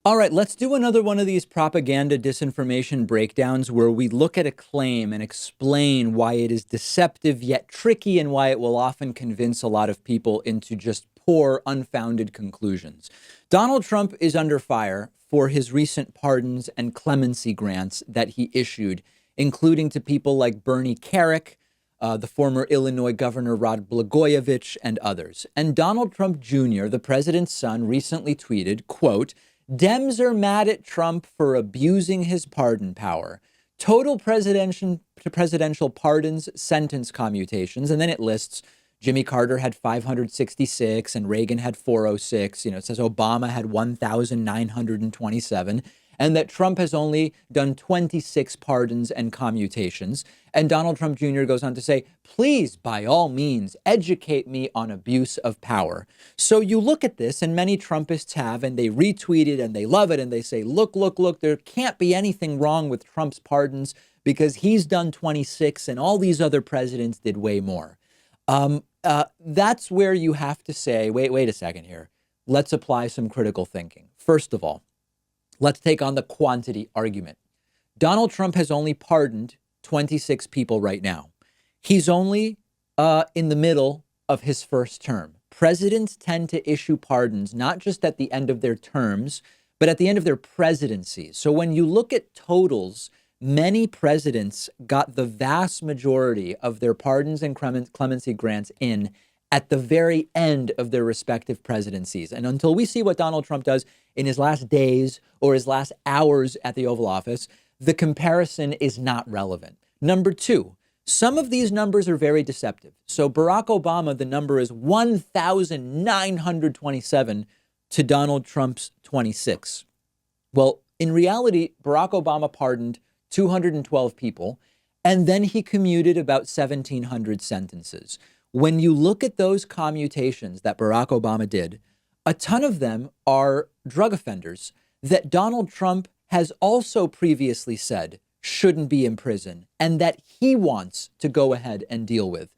All right, let's do another one of these propaganda disinformation breakdowns where we look at a claim and explain why it is deceptive yet tricky and why it will often convince a lot of people into just poor, unfounded conclusions. Donald Trump is under fire for his recent pardons and clemency grants that he issued, including to people like Bernie Kerik, the former Illinois Governor Rod Blagojevich, and others. And Donald Trump Jr., the president's son, recently tweeted, quote, Dems are mad at Trump for abusing his pardon power. Total presidential pardons, sentence commutations. And then it lists Jimmy Carter had 566 and Reagan had 406. It says Obama had 1,927 and that Trump has only done 26 pardons and commutations. And Donald Trump Jr. goes on to say, please, by all means, educate me on abuse of power. So you look at this, and many Trumpists have, and they retweet it, and they love it, and they say, look, there can't be anything wrong with Trump's pardons because he's done 26 and all these other presidents did way more. That's where you have to say, wait a second here. Let's apply some critical thinking. First of all, let's take on the quantity argument. Donald Trump has only pardoned 26 people right now. He's only in the middle of his first term. Presidents tend to issue pardons, not just at the end of their terms, but at the end of their presidencies. So when you look at totals, many presidents got the vast majority of their pardons and clemency grants in at the very end of their respective presidencies. And until we see what Donald Trump does in his last days or his last hours at the Oval Office, the comparison is not relevant. Number two, some of these numbers are very deceptive. So Barack Obama, the number is 1,927 to Donald Trump's 26. Well, in reality, Barack Obama pardoned 212 people, and then he commuted about 1,700 sentences. When you look at those commutations that Barack Obama did, a ton of them are drug offenders that Donald Trump has also previously said shouldn't be in prison and that he wants to go ahead and deal with.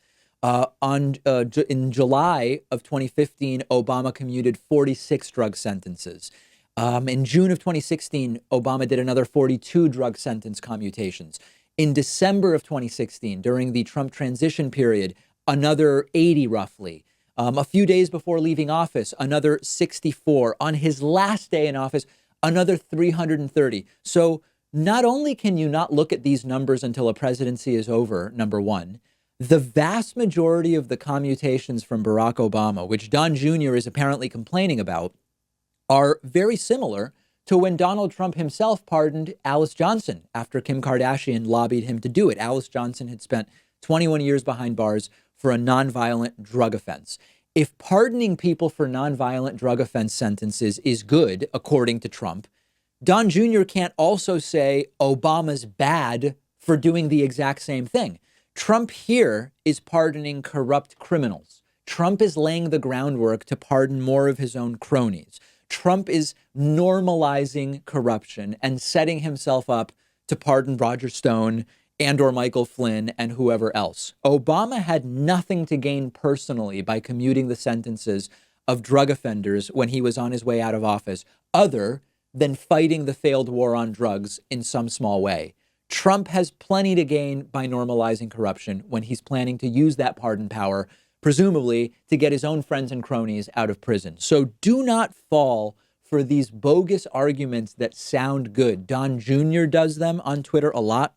In July of 2015, Obama commuted 46 drug sentences. In June of 2016, Obama did another 42 drug sentence commutations. In December of 2016, during the Trump transition period, another 80 roughly. A few days before leaving office, another 64. On his last day in office, another 330. So not only can you not look at these numbers until a presidency is over, number one, the vast majority of the commutations from Barack Obama, which Don Jr. is apparently complaining about, are very similar to when Donald Trump himself pardoned Alice Johnson after Kim Kardashian lobbied him to do it. Alice Johnson had spent 21 years behind bars for a nonviolent drug offense. If pardoning people for nonviolent drug offense sentences is good, according to Trump, Don Jr. can't also say Obama's bad for doing the exact same thing. Trump here is pardoning corrupt criminals. Trump is laying the groundwork to pardon more of his own cronies. Trump is normalizing corruption and setting himself up to pardon Roger Stone and or Michael Flynn and whoever else. Obama had nothing to gain personally by commuting the sentences of drug offenders when he was on his way out of office, other than fighting the failed war on drugs in some small way. Trump has plenty to gain by normalizing corruption when he's planning to use that pardon power, presumably to get his own friends and cronies out of prison. So do not fall for these bogus arguments that sound good. Don Jr. does them on Twitter a lot.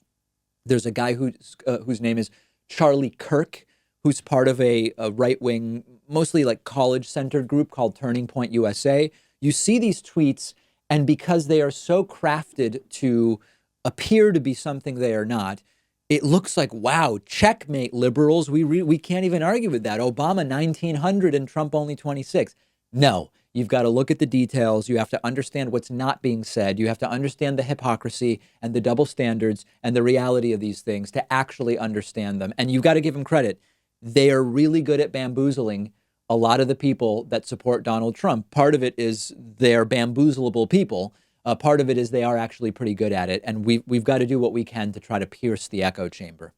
There's a guy whose name is Charlie Kirk, who's part of a right-wing, mostly like college-centered group called Turning Point USA. You see these tweets, and because they are so crafted to appear to be something they are not, it looks like, wow, checkmate, liberals. We can't even argue with that. Obama 1,900 and Trump only 26. No. You've got to look at the details. You have to understand what's not being said. You have to understand the hypocrisy and the double standards and the reality of these things to actually understand them. And you've got to give them credit. They are really good at bamboozling a lot of the people that support Donald Trump. Part of it is they're bamboozlable people. Part of it is they are actually pretty good at it. And we've got to do what we can to try to pierce the echo chamber.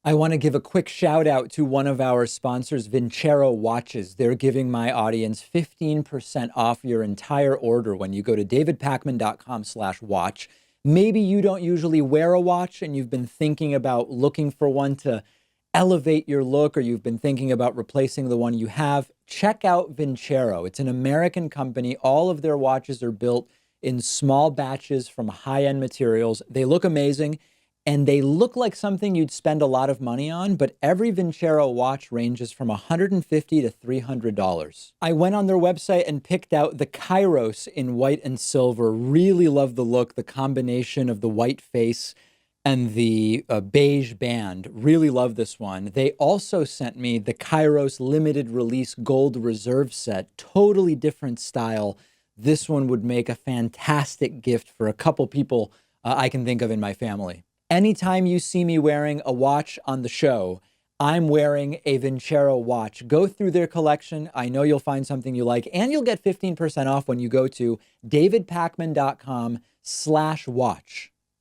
I want to give a quick shout out to one of our sponsors, Vincero Watches. They're giving my audience 15% off your entire order when you go to davidpakman.com/watch. Maybe you don't usually wear a watch and you've been thinking about looking for one to elevate your look, or you've been thinking about replacing the one you have. Check out Vincero. It's an American company. All of their watches are built in small batches from high-end materials. They look amazing. And they look like something you'd spend a lot of money on, but every Vincero watch ranges from $150 to $300. I went on their website and picked out the Kairos in white and silver. Really love the look, the combination of the white face and the beige band. Really love this one. They also sent me the Kairos limited release gold reserve set. Totally different style. This one would make a fantastic gift for a couple people I can think of in my family. Anytime you see me wearing a watch on the show, I'm wearing a Vincero watch. Go through their collection. I know you'll find something you like, and you'll get 15% off when you go to davidpakman.com/watch.